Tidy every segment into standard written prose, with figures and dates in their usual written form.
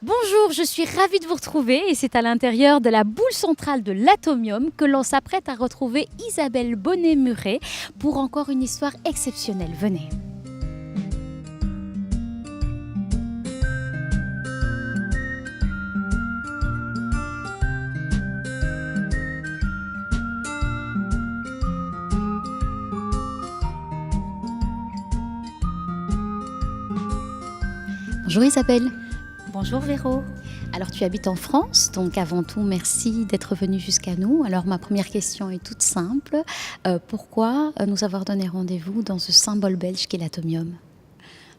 Bonjour, je suis ravie de vous retrouver et c'est à l'intérieur de la boule centrale de l'Atomium que l'on s'apprête à retrouver Isabelle Bonnet-Muret pour encore une histoire exceptionnelle. Venez. Bonjour Isabelle. Bonjour Véro. Alors tu habites en France, donc avant tout merci d'être venue jusqu'à nous. Alors ma première question est toute simple. Pourquoi nous avoir donné rendez-vous dans ce symbole belge qu'est l'Atomium ?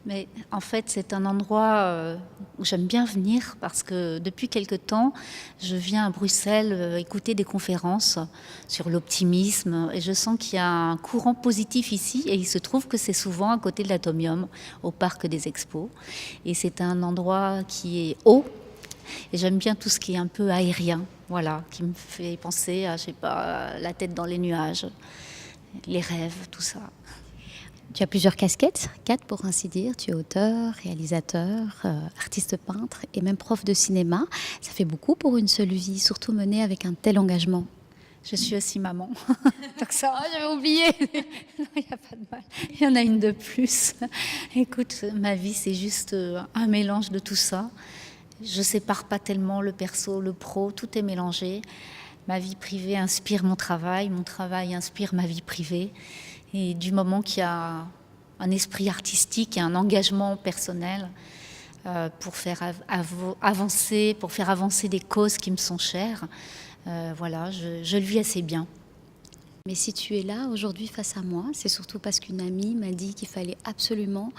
Mais en fait, c'est un endroit où j'aime bien venir parce que depuis quelque temps, je viens à Bruxelles écouter des conférences sur l'optimisme et je sens qu'il y a un courant positif ici et il se trouve que c'est souvent à côté de l'Atomium, au parc des Expos. Et c'est un endroit qui est haut et j'aime bien tout ce qui est un peu aérien, voilà, qui me fait penser à, je sais pas, la tête dans les nuages, les rêves, tout ça. Tu as plusieurs casquettes, 4 pour ainsi dire. Tu es auteur, réalisateur, artiste peintre et même prof de cinéma. Ça fait beaucoup pour une seule vie, surtout menée avec un tel engagement. Je suis aussi maman. Donc ça, j'avais oublié. il n'y a pas de mal. Il y en a une de plus. Écoute, ma vie, c'est juste un mélange de tout ça. Je ne sépare pas tellement le perso, le pro, tout est mélangé. Ma vie privée inspire mon travail inspire ma vie privée. Et du moment qu'il y a un esprit artistique et un engagement personnel pour faire avancer des causes qui me sont chères, voilà, je le vis assez bien. Mais si tu es là aujourd'hui face à moi, c'est surtout parce qu'une amie m'a dit qu'il fallait absolument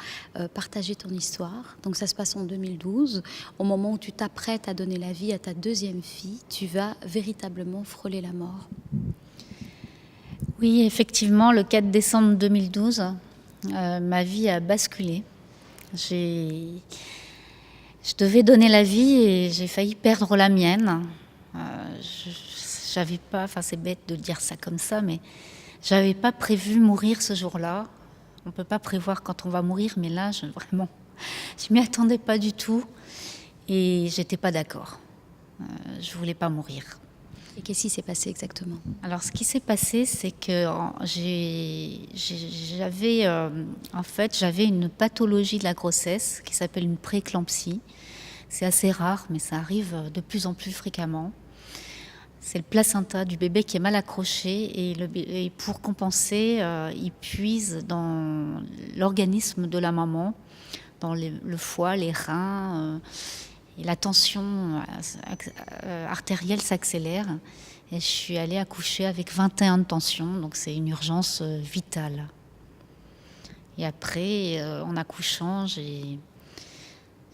partager ton histoire. Donc ça se passe en 2012. Au moment où tu t'apprêtes à donner la vie à ta deuxième fille, tu vas véritablement frôler la mort. Oui, effectivement, le 4 décembre 2012, ma vie a basculé. Je devais donner la vie et j'ai failli perdre la mienne. J'avais pas, enfin c'est bête de dire ça comme ça, mais j'avais pas prévu mourir ce jour-là. On peut pas prévoir quand on va mourir, mais là, je m'y attendais pas du tout et j'étais pas d'accord. Je voulais pas mourir. Et qu'est-ce qui s'est passé exactement ? Alors, ce qui s'est passé, c'est que j'avais une pathologie de la grossesse qui s'appelle une prééclampsie. C'est assez rare, mais ça arrive de plus en plus fréquemment. C'est le placenta du bébé qui est mal accroché et pour compenser, il puise dans l'organisme de la maman, dans le foie, les reins. Et la tension artérielle s'accélère. Et je suis allée accoucher avec 21 de tension, donc c'est une urgence vitale. Et après, en accouchant, j'ai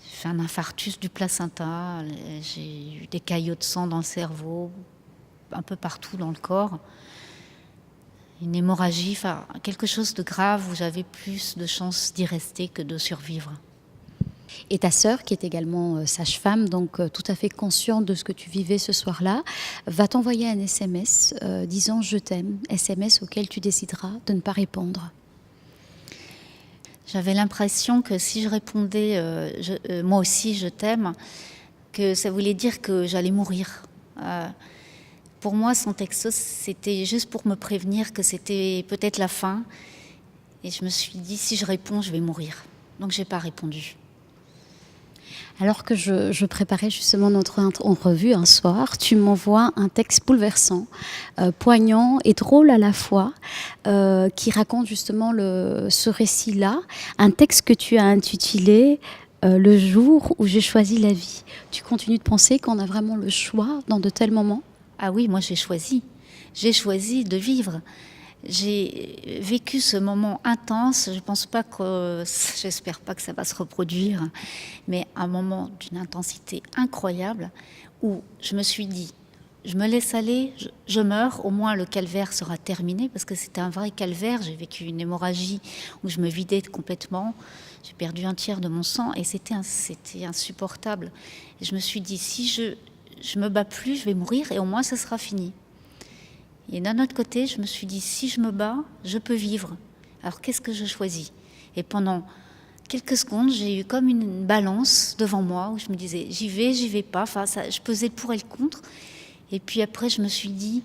fait un infarctus du placenta. J'ai eu des caillots de sang dans le cerveau, un peu partout dans le corps. Une hémorragie, enfin quelque chose de grave où j'avais plus de chances d'y rester que de survivre. Et ta sœur, qui est également sage-femme, donc tout à fait consciente de ce que tu vivais ce soir-là, va t'envoyer un SMS disant « Je t'aime », SMS auquel tu décideras de ne pas répondre. J'avais l'impression que si je répondais « moi aussi je t'aime », que ça voulait dire que j'allais mourir. Pour moi, son texto, c'était juste pour me prévenir que c'était peut-être la fin. Et je me suis dit, si je réponds, je vais mourir. Donc je n'ai pas répondu. Alors que je préparais justement notre entrevue un soir, tu m'envoies un texte bouleversant, poignant et drôle à la fois, qui raconte justement ce récit-là, un texte que tu as intitulé « Le jour où j'ai choisi la vie ». Tu continues de penser qu'on a vraiment le choix dans de tels moments ? Ah oui, moi j'ai choisi. J'ai choisi de vivre. J'ai vécu ce moment intense, j'espère pas que ça va se reproduire, mais un moment d'une intensité incroyable où je me suis dit, je me laisse aller, je meurs, au moins le calvaire sera terminé, parce que c'était un vrai calvaire. J'ai vécu une hémorragie où je me vidais complètement, j'ai perdu un tiers de mon sang et c'était insupportable. Et je me suis dit, si je me bats plus, je vais mourir et au moins ça sera fini. Et d'un autre côté, je me suis dit, si je me bats, je peux vivre. Alors qu'est-ce que je choisis ? Et pendant quelques secondes, j'ai eu comme une balance devant moi où je me disais j'y vais pas. Enfin, ça, je pesais le pour et le contre. Et puis après, je me suis dit,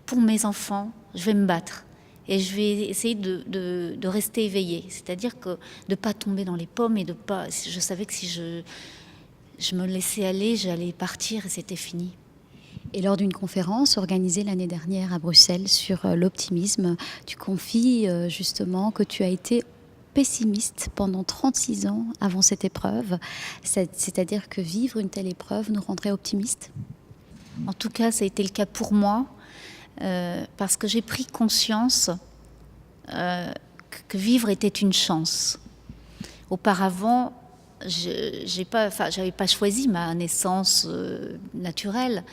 pour mes enfants, je vais me battre. Et je vais essayer de rester éveillée. C'est-à-dire que de ne pas tomber dans les pommes et de pas. Je savais que si je me laissais aller, j'allais partir et c'était fini. Et lors d'une conférence organisée l'année dernière à Bruxelles sur l'optimisme, tu confies justement que tu as été pessimiste pendant 36 ans avant cette épreuve. C'est-à-dire que vivre une telle épreuve nous rendrait optimistes? En tout cas, ça a été le cas pour moi, parce que j'ai pris conscience que vivre était une chance. Auparavant, j'avais pas choisi ma naissance naturelle.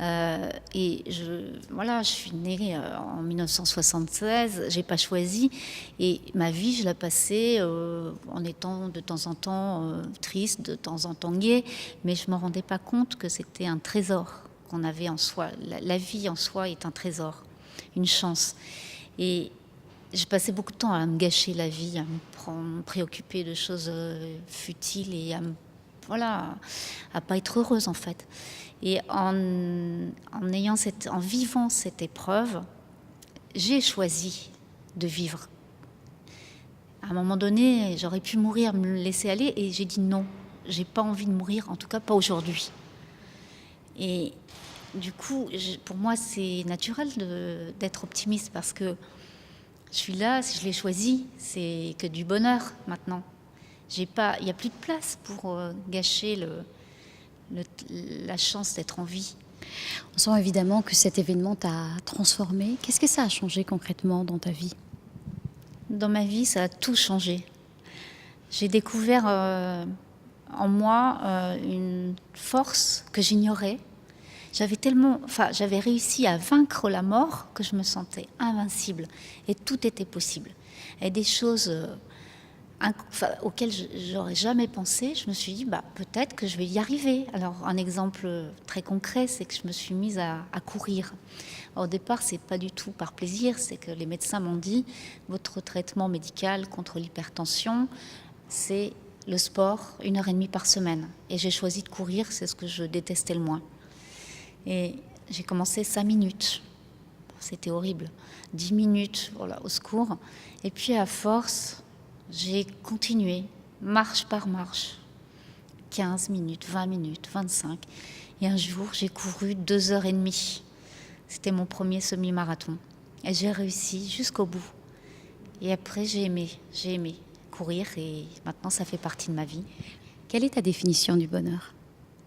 Et je suis née en 1976, j'ai pas choisi. Et ma vie, je la passais en étant de temps en temps triste, de temps en temps gaie, mais je me rendais pas compte que c'était un trésor qu'on avait en soi. La vie en soi est un trésor, une chance. Et je passais beaucoup de temps à me gâcher la vie, à me préoccuper de choses futiles et à pas être heureuse en fait. Et en vivant cette épreuve, j'ai choisi de vivre. À un moment donné, j'aurais pu mourir, me laisser aller, et j'ai dit non, j'ai pas envie de mourir, en tout cas pas aujourd'hui. Et du coup, pour moi, c'est naturel d'être optimiste parce que je suis là, si je l'ai choisi, c'est que du bonheur maintenant. Il n'y a plus de place pour gâcher la chance d'être en vie. On sent évidemment que cet événement t'a transformé. Qu'est-ce que ça a changé concrètement dans ta vie? Dans ma vie, ça a tout changé. J'ai découvert en moi une force que j'ignorais. J'avais réussi à vaincre la mort que je me sentais invincible. Et tout était possible. Et des choses auxquelles j'aurais jamais pensé, je me suis dit, peut-être que je vais y arriver. Alors, un exemple très concret, c'est que je me suis mise à courir. Au départ, c'est pas du tout par plaisir, c'est que les médecins m'ont dit, votre traitement médical contre l'hypertension, c'est le sport, 1h30 par semaine. Et j'ai choisi de courir, c'est ce que je détestais le moins. Et j'ai commencé 5 minutes. C'était horrible. 10 minutes, voilà, au secours. Et puis à force, j'ai continué, marche par marche. 15 minutes, 20 minutes, 25. Et un jour, j'ai couru 2h30. C'était mon premier semi-marathon. Et j'ai réussi jusqu'au bout. Et après, j'ai aimé courir. Et maintenant, ça fait partie de ma vie. Quelle est ta définition du bonheur?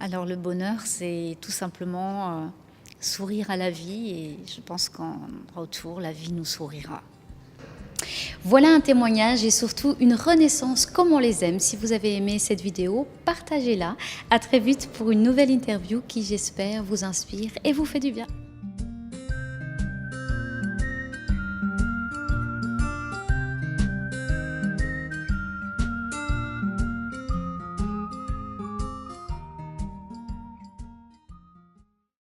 Alors le bonheur, c'est tout simplement sourire à la vie et je pense qu'en retour, la vie nous sourira. Voilà un témoignage et surtout une renaissance comme on les aime. Si vous avez aimé cette vidéo, partagez-la. À très vite pour une nouvelle interview qui, j'espère, vous inspire et vous fait du bien.